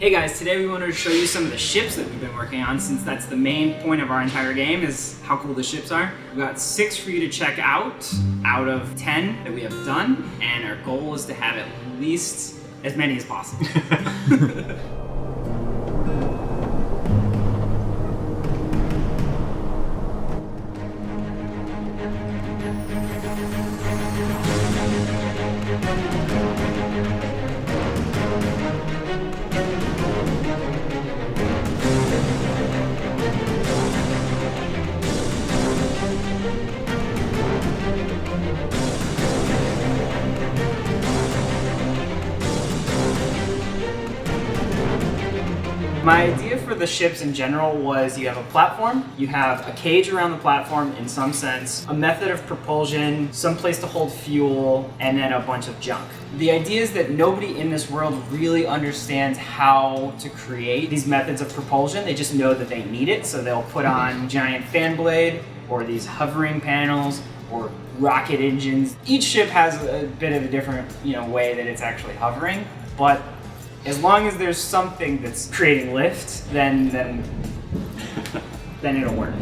Hey guys, today we wanted to show you some of the ships that we've been working on, since that's the main point of our entire game, is how cool the ships are. We've got 6 for you to check out of 10 that we have done, and our goal is to have at least as many as possible. My idea for the ships in general was you have a platform, you have a cage around the platform in some sense, a method of propulsion, some place to hold fuel, and then a bunch of junk. The idea is that nobody in this world really understands how to create these methods of propulsion. They just know that they need it, so they'll put on giant fan blade or these hovering panels or rocket engines. Each ship has a bit of a different, way that it's actually hovering, but as long as there's something that's creating lift, then it'll work.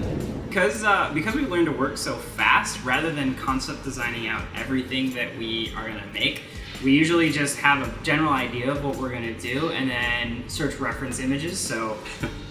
Because we learned to work so fast, rather than concept designing out everything that we are going to make, we usually just have a general idea of what we're going to do and then search reference images. So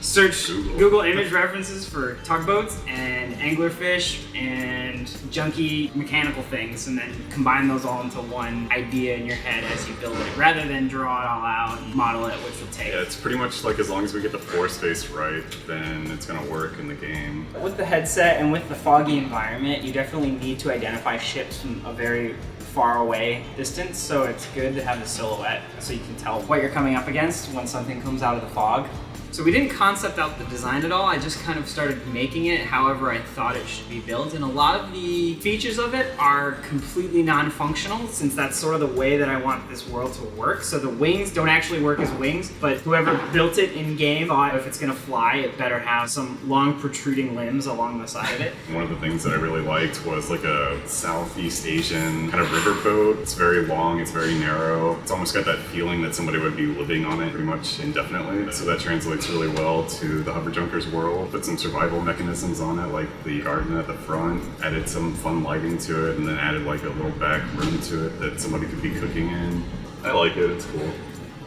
search Google image references for tugboats and anglerfish and junky mechanical things, and then combine those all into one idea in your head as you build it, rather than draw it all out and model it, which will take. Yeah, it's pretty much like as long as we get the floor space right, then it's going to work in the game. With the headset and with the foggy environment, you definitely need to identify ships from a very far away distance, so it's good to have the silhouette so you can tell what you're coming up against when something comes out of the fog. So we didn't concept out the design at all, I just kind of started making it however I thought it should be built, and a lot of the features of it are completely non-functional, since that's sort of the way that I want this world to work. So the wings don't actually work as wings, but whoever built it in-game thought if it's going to fly, it better have some long protruding limbs along the side of it. One of the things that I really liked was like a Southeast Asian kind of riverboat. It's very long, it's very narrow. It's almost got that feeling that somebody would be living on it pretty much indefinitely. So that translates really well to the Hover Junkers world. Put some survival mechanisms on it, like the garden at the front, added some fun lighting to it, and then added like a little back room to it that somebody could be cooking in. I like it, it's cool.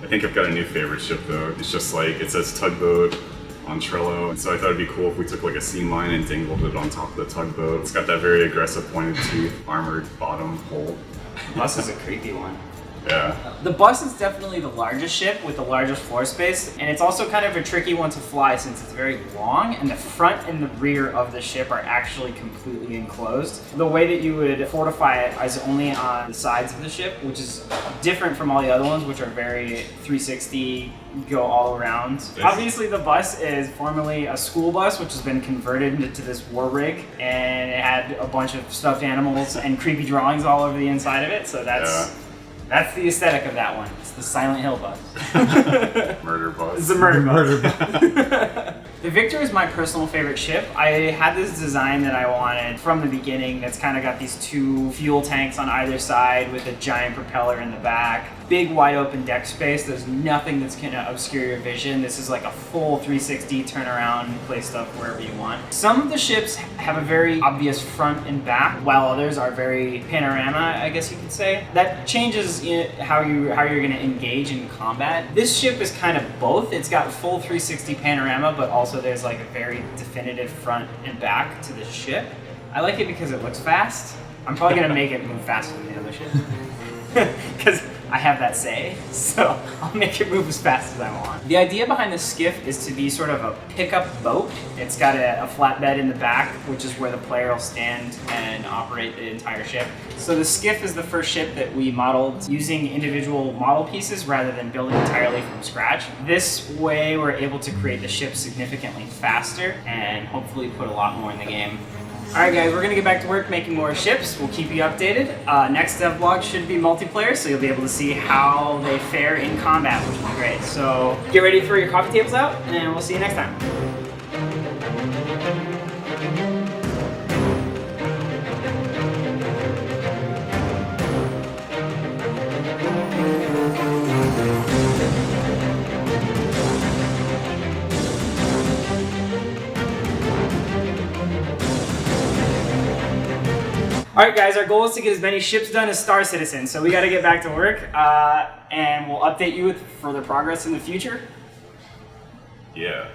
I think I've got a new favorite ship though. It's just like, it says tugboat on Trello, and so I thought it'd be cool if we took like a seam line and dangled it on top of the tugboat. It's got that very aggressive pointed tooth, armored bottom hull. The bus is a creepy one. Yeah. The bus is definitely the largest ship with the largest floor space, and it's also kind of a tricky one to fly since it's very long, and the front and the rear of the ship are actually completely enclosed. The way that you would fortify it is only on the sides of the ship, which is different from all the other ones, which are very 360, go all around. Obviously the bus is formerly a school bus, which has been converted into this war rig, and it had a bunch of stuffed animals and creepy drawings all over the inside of it, so that's the aesthetic of that one. It's the Silent Hill bus. Murder bus. It's the murder bus. The Victor is my personal favorite ship. I had this design that I wanted from the beginning that's kind of got these 2 fuel tanks on either side with a giant propeller in the back. Big wide open deck space. There's nothing that's going to obscure your vision. This is like a full 360 turn around, place stuff wherever you want. Some of the ships have a very obvious front and back, while others are very panorama, I guess you could say. That changes how you're going to engage in combat. This ship is kind of both. It's got full 360 panorama, but also there's like a very definitive front and back to the ship. I like it because it looks fast. I'm probably going to make it move faster than the other ship. Because I have that say, so I'll make it move as fast as I want. The idea behind the skiff is to be sort of a pickup boat. It's got a flatbed in the back, which is where the player will stand and operate the entire ship. So the skiff is the first ship that we modeled using individual model pieces rather than building entirely from scratch. This way we're able to create the ship significantly faster and hopefully put a lot more in the game. Alright guys, we're going to get back to work making more ships. We'll keep you updated. Next Devblog should be multiplayer, so you'll be able to see how they fare in combat, which will be great. So get ready to throw your coffee tables out, and we'll see you next time. right, guys, our goal is to get as many ships done as Star Citizen, so we got to get back to work, and we'll update you with further progress in the future. Yeah.